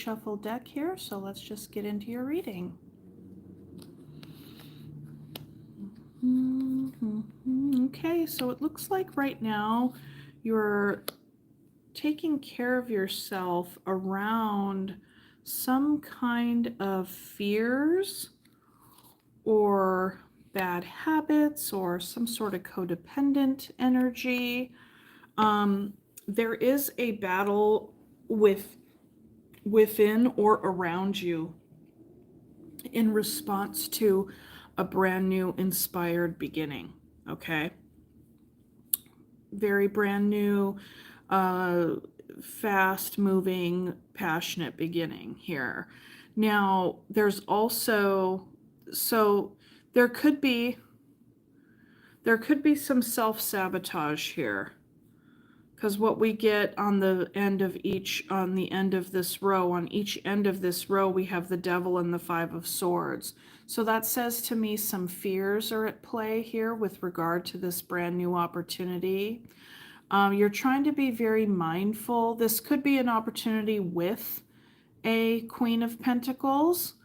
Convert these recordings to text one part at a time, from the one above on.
shuffle deck here, so let's just get into your reading. Okay, so it looks like right now you're taking care of yourself around some kind of fears or bad habits or some sort of codependent energy. There is a battle within or around you in response to a brand new inspired beginning. Okay, very brand new, uh, fast moving, passionate beginning here. Now, there's also, so there could be some self-sabotage here, because what we get on the end of this row, on each end of this row, we have the devil and the 5 of swords. So that says to me some fears are at play here with regard to this brand new opportunity. You're trying to be very mindful. This could be an opportunity with a Queen of Pentacles.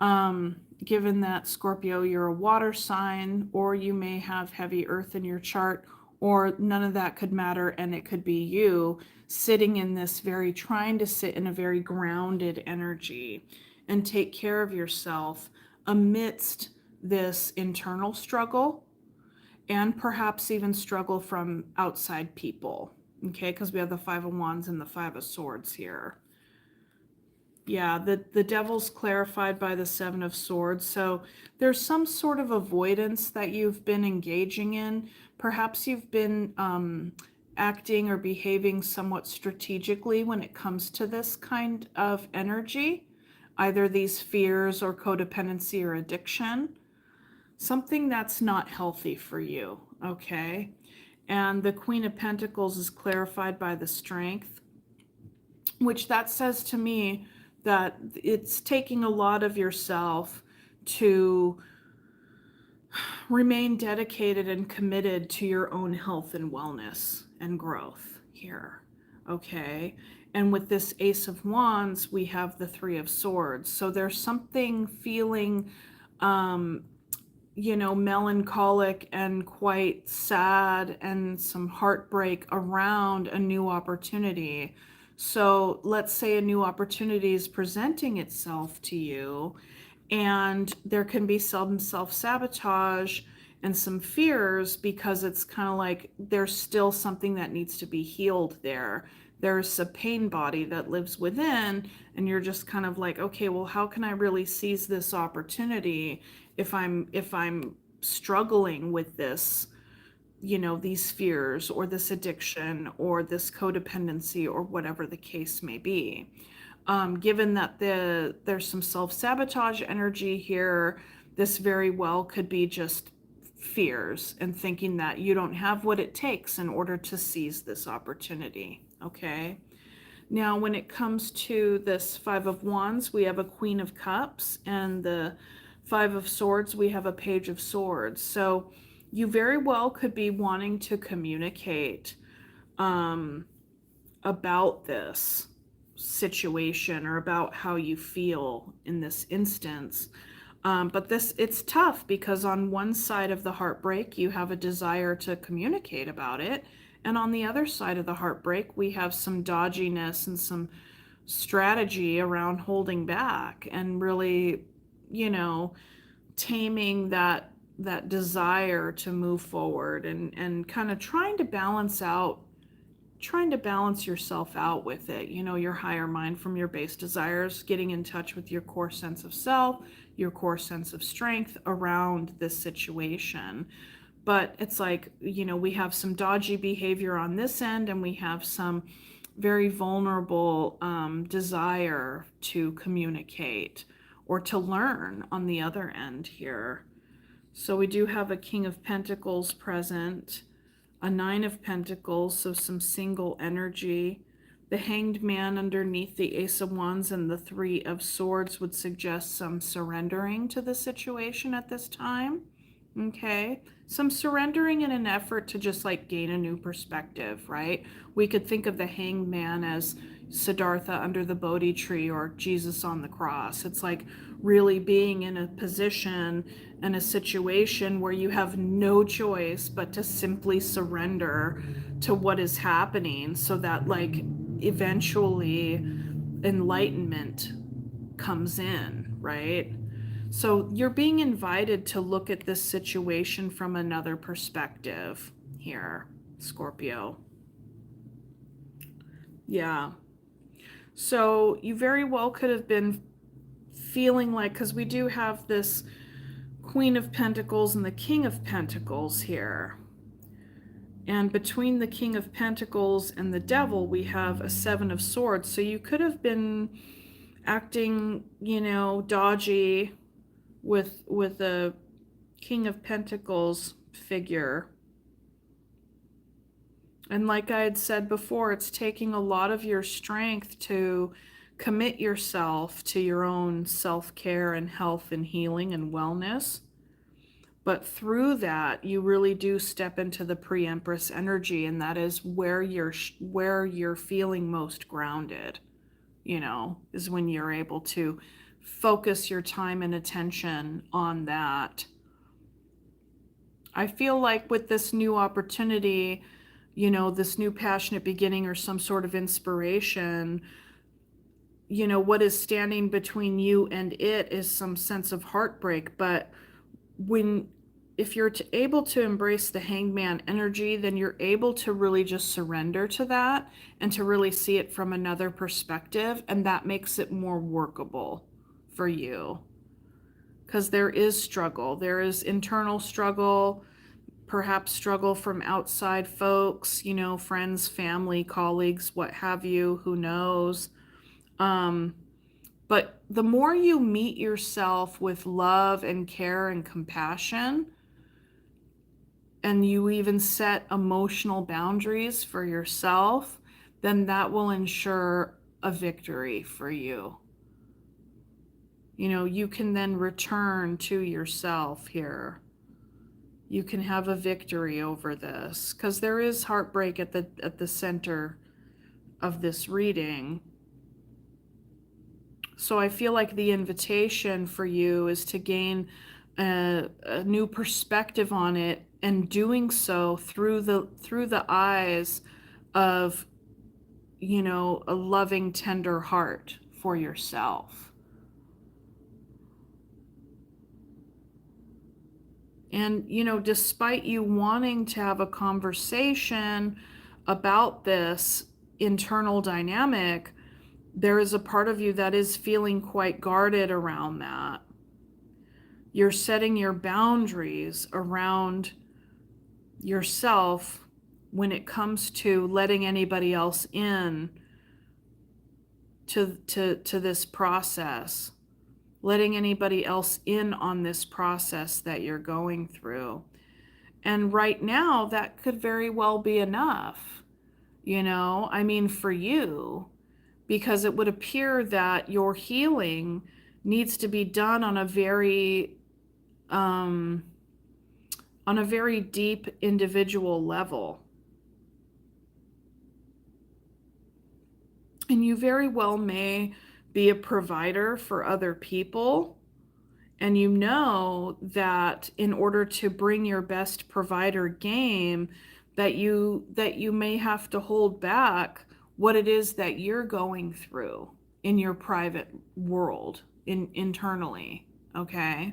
Given that, Scorpio, you're a water sign, or you may have heavy earth in your chart, or none of that could matter, and it could be you sitting in this trying to sit in a very grounded energy and take care of yourself amidst this internal struggle and perhaps even struggle from outside people. Okay, because we have the 5 of Wands and the 5 of Swords here. Yeah, the devil's clarified by the 7 of Swords. So there's some sort of avoidance that you've been engaging in. Perhaps you've been acting or behaving somewhat strategically when it comes to this kind of energy, either these fears or codependency or addiction. Something that's not healthy for you, okay? And the Queen of Pentacles is clarified by the Strength, which that says to me that it's taking a lot of yourself to remain dedicated and committed to your own health and wellness and growth here, okay? And with this Ace of Wands, we have the 3 of Swords. So there's something feeling, melancholic and quite sad and some heartbreak around a new opportunity. So let's say a new opportunity is presenting itself to you, and there can be some self-sabotage and some fears because it's kind of like there's still something that needs to be healed there. There's a pain body that lives within, and you're just kind of like, okay, well, how can I really seize this opportunity if I'm struggling with this, these fears or this addiction or this codependency or whatever the case may be. Given that there's some self-sabotage energy here, this very well could be just fears and thinking that you don't have what it takes in order to seize this opportunity, okay? Now, when it comes to this 5 of Wands, we have a Queen of Cups, and the 5 of Swords, we have a Page of Swords. So you very well could be wanting to communicate about this situation or about how you feel in this instance. But it's tough because on one side of the heartbreak, you have a desire to communicate about it. And on the other side of the heartbreak, we have some dodginess and some strategy around holding back and really, taming that desire to move forward and kind of trying to balance yourself out with it, your higher mind from your base desires, getting in touch with your core sense of self, your core sense of strength around this situation. But it's like, we have some dodgy behavior on this end, and we have some very vulnerable desire to communicate or to learn on the other end here. So we do have a King of Pentacles present, a 9 of Pentacles, so some single energy. The Hanged Man underneath the Ace of Wands and the 3 of Swords would suggest some surrendering to the situation at this time. Okay, some surrendering in an effort to just like gain a new perspective, right? We could think of the Hanged Man as Siddhartha under the Bodhi tree or Jesus on the cross. It's like really being in a position and a situation where you have no choice but to simply surrender to what is happening so that like eventually enlightenment comes in, right? So you're being invited to look at this situation from another perspective here, Scorpio. Yeah. So you very well could have been feeling like, because we do have this Queen of Pentacles and the King of Pentacles here. And between the King of Pentacles and the Devil, we have a Seven of Swords. So you could have been acting, dodgy with a King of Pentacles figure. And like I had said before, it's taking a lot of your strength to commit yourself to your own self-care and health and healing and wellness. But through that, you really do step into the pre-empress energy, and that is where you're feeling most grounded, is when you're able to focus your time and attention on that. I feel like with this new opportunity, this new passionate beginning or some sort of inspiration, what is standing between you and it is some sense of heartbreak. But if you're able to embrace the hangman energy, then you're able to really just surrender to that and to really see it from another perspective. And that makes it more workable for you. Because there is struggle. There is internal struggle, perhaps struggle from outside folks, friends, family, colleagues, what have you, who knows. But the more you meet yourself with love and care and compassion, and you even set emotional boundaries for yourself, then that will ensure a victory for you. You can then return to yourself here. You can have a victory over this, because there is heartbreak at the center of this reading. So I feel like the invitation for you is to gain a new perspective on it, and doing so through the eyes of, a loving, tender heart for yourself. And, despite you wanting to have a conversation about this internal dynamic, there is a part of you that is feeling quite guarded around that. You're setting your boundaries around yourself when it comes to letting anybody else in to this process, letting anybody else in on this process that you're going through. And right now, that could very well be enough, for you, because it would appear that your healing needs to be done on a very deep individual level. And you very well may be a provider for other people. And that in order to bring your best provider game, that you may have to hold back what it is that you're going through in your private world, internally, okay?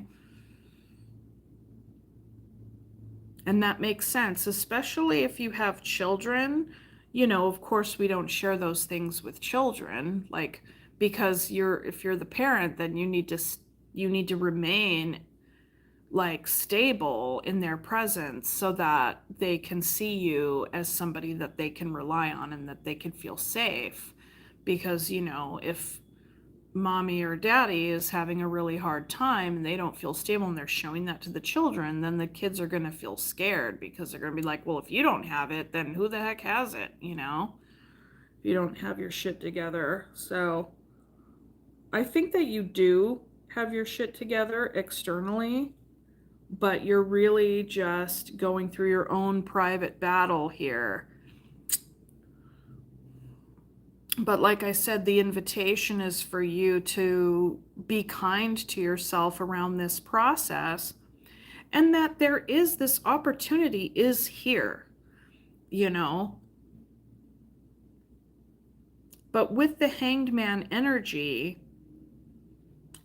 And that makes sense, especially if you have children. Of course, we don't share those things with children, like, because if you're the parent, then you need to remain like stable in their presence so that they can see you as somebody that they can rely on and that they can feel safe. Because, if mommy or daddy is having a really hard time and they don't feel stable and they're showing that to the children, then the kids are going to feel scared, because they're going to be like, well, if you don't have it, then who the heck has it? If you don't have your shit together. So I think that you do have your shit together externally, but you're really just going through your own private battle here. But like I said, the invitation is for you to be kind to yourself around this process, and that there is this opportunity is here, you know. But with the Hanged Man energy,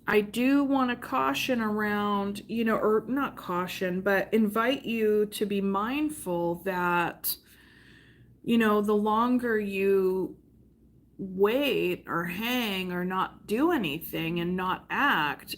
I do want to caution around, or not caution, but invite you to be mindful that, the longer you wait or hang or not do anything and not act,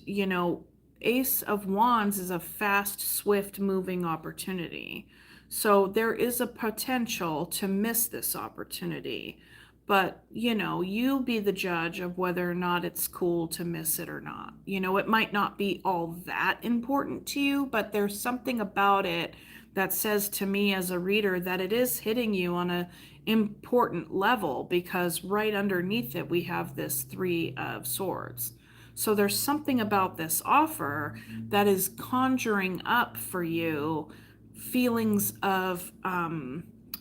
Ace of Wands is a fast, swift moving opportunity. So there is a potential to miss this opportunity. But, you be the judge of whether or not it's cool to miss it or not. It might not be all that important to you, but there's something about it that says to me as a reader that it is hitting you on a important level, because right underneath it we have this Three of Swords. So there's something about this offer that is conjuring up for you feelings of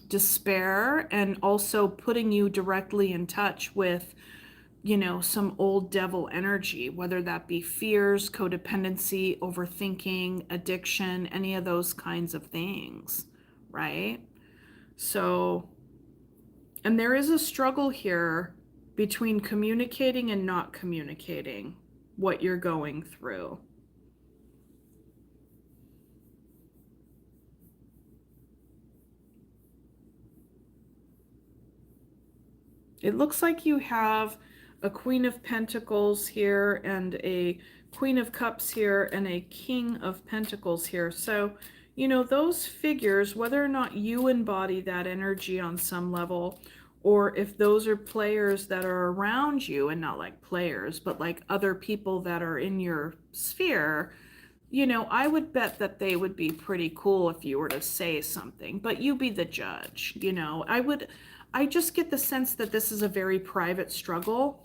despair, and also putting you directly in touch with some old devil energy, whether that be fears, codependency, overthinking, addiction, any of those kinds of things, right? So, and there is a struggle here between communicating and not communicating what you're going through. It looks like you have a Queen of Pentacles here and a Queen of Cups here and a King of Pentacles here. So, those figures, whether or not you embody that energy on some level, or if those are players that are around you, and not like players, but like other people that are in your sphere, I would bet that they would be pretty cool if you were to say something, but you be the judge. I just get the sense that this is a very private struggle,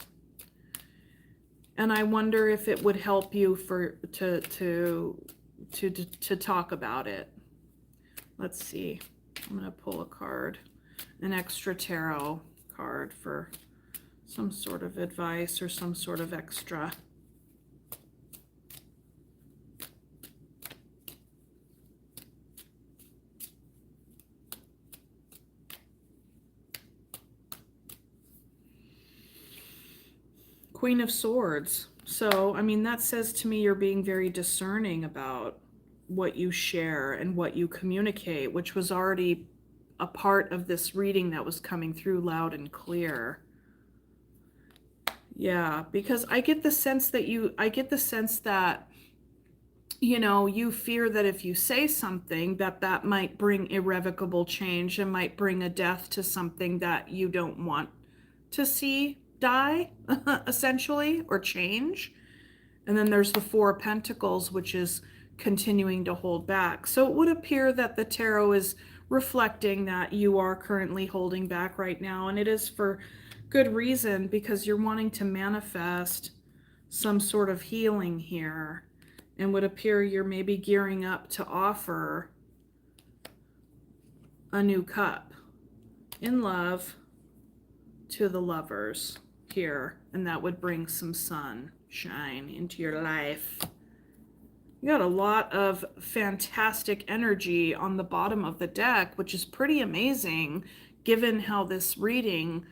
and I wonder if it would help you to talk about it. Let's see. I'm going to pull a card, an extra tarot card for some sort of advice or some sort of extra. Queen of Swords. So, I mean, that says to me you're being very discerning about what you share and what you communicate, which was already a part of this reading that was coming through loud and clear. Yeah, because I get the sense that you fear that if you say something that might bring irrevocable change and might bring a death to something that you don't want to see die, essentially, or change. And then there's the Four of Pentacles, which is continuing to hold back. So it would appear that the tarot is reflecting that you are currently holding back right now, and it is for good reason, because you're wanting to manifest some sort of healing here, and would appear you're maybe gearing up to offer a new cup in love to the lovers here, and that would bring some sunshine into your life. You got a lot of fantastic energy on the bottom of the deck, which is pretty amazing given how this reading,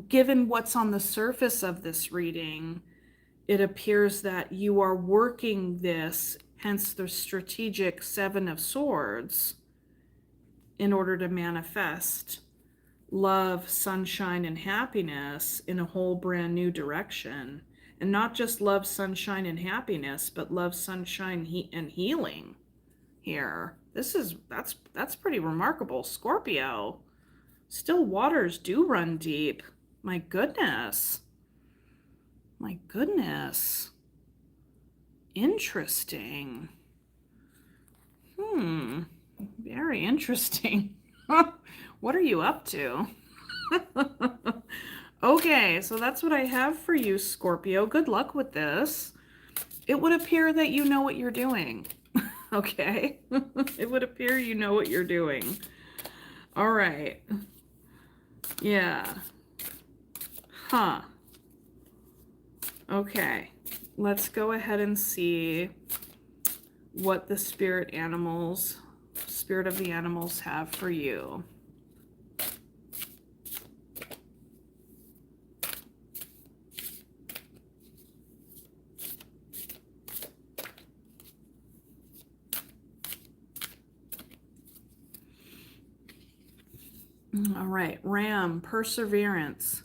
given what's on the surface of this reading. It appears that you are working this, hence the strategic Seven of Swords, in order to manifest love, sunshine, and happiness in a whole brand new direction. And not just love, sunshine, and happiness, but love, sunshine, and healing here. That's pretty remarkable. Scorpio. Still waters do run deep. My goodness. My goodness. Interesting. Very interesting. What are you up to? Okay, so that's what I have for you, Scorpio. Good luck with this. It would appear that you know what you're doing. Okay? It would appear you know what you're doing. All right. Yeah. Huh. Okay. Let's go ahead and see what the spirit of the animals have for you. All right, Ram, perseverance.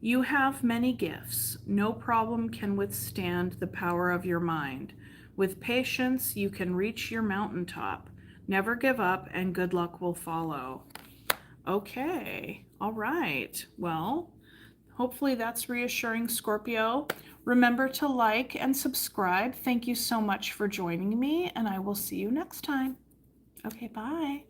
You have many gifts. No problem can withstand the power of your mind. With patience, you can reach your mountaintop. Never give up, and good luck will follow. Okay, all right. Well, hopefully that's reassuring, Scorpio. Remember to like and subscribe. Thank you so much for joining me, and I will see you next time. Okay, bye.